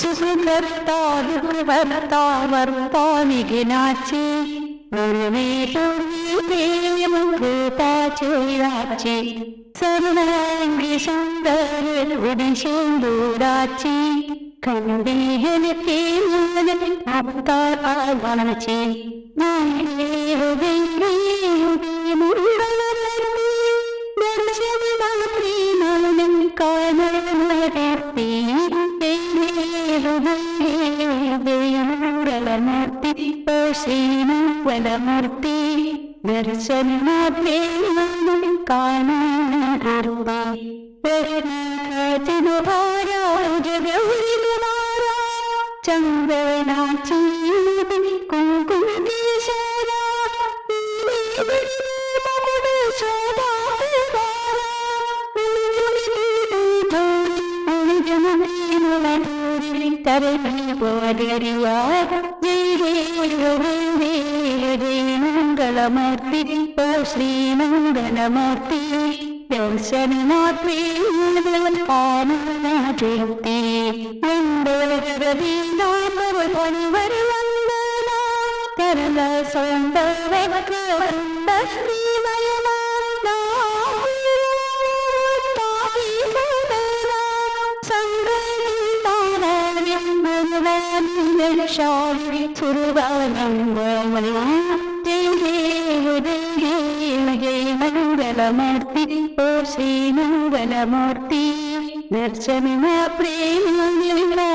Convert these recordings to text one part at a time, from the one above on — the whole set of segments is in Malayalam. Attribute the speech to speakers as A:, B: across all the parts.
A: സുഖകർത്താവർത്താവിഘ്നാച്ചി ൂരാച്ചി സർവാംഗി സുന്ദരൂരാച്ചി കണ്ടീഹനത്തെ അവതാരവാണച്ചി ശ്രീമൂർത്തി ദർശനമാത്രേ ചന്ദ്രനാച്ചി മംഗളമൂർത്തി ശ്രീമംഗളമൂർത്തി ദർശനമാത്രേ ആനന്ദി കരള മംഗളമൂർത്തി ശ്രീമംഗളമൂർത്തി ദർശന പ്രേമൂർത്തി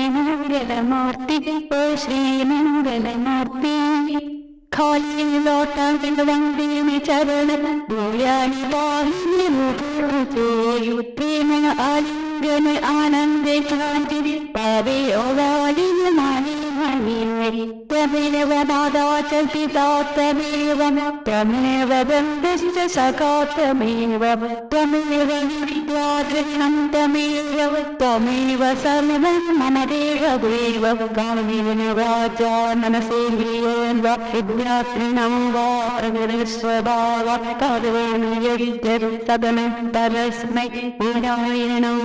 A: മംഗളമൂർത്തി ശ്രീമംഗളമൂർത്തി ോട്ടം ചരണ ആലിംഗന ആനന്ദ ശാന്തി പാവയോഗാലിമാനി തമിഴവ തമിഴവ സകാത്തമേവ തമിഴവ തമിഴവ സമം മനദേവ കാമിന രാജാനസേന്ദ്രിയൻ വിദ്യാത്രിണം വാരസ്വഭാവ സദന പരസ്മൈ നാരായണം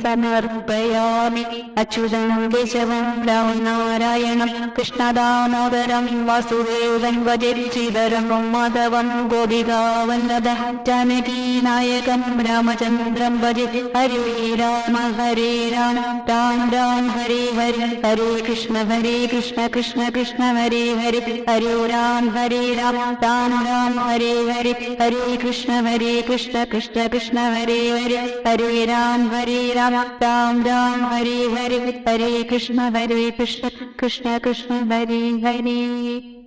A: സമർപ്പയാമി അച്യുതം കേശവം നാരായണം കൃഷ്ണദാമോദരം വാസുദേവൻ വജരിശ്രീധരം മാധവം ഗോപികാവല്ലഭ ജാനകീ നായകം രാമചന്ദ്രം ഭജ ഹരേ രാമ രാം രാം ഹരേ ഹരേ ഹരേ കൃഷ്ണ കൃഷ്ണ കൃഷ്ണ ഹരേ ഹരേ ഹരേ രാം രാം ഹരേ ഹരേ ഹരേ കൃഷ്ണ കൃഷ്ണ കൃഷ്ണ ഹരേ ഹരേ ഹരേ രാം രാം ഹരേ ഹരേ ഹരേ കൃഷ്ണ കൃഷ്ണ കൃഷ്ണ ഹരേ ഹരേ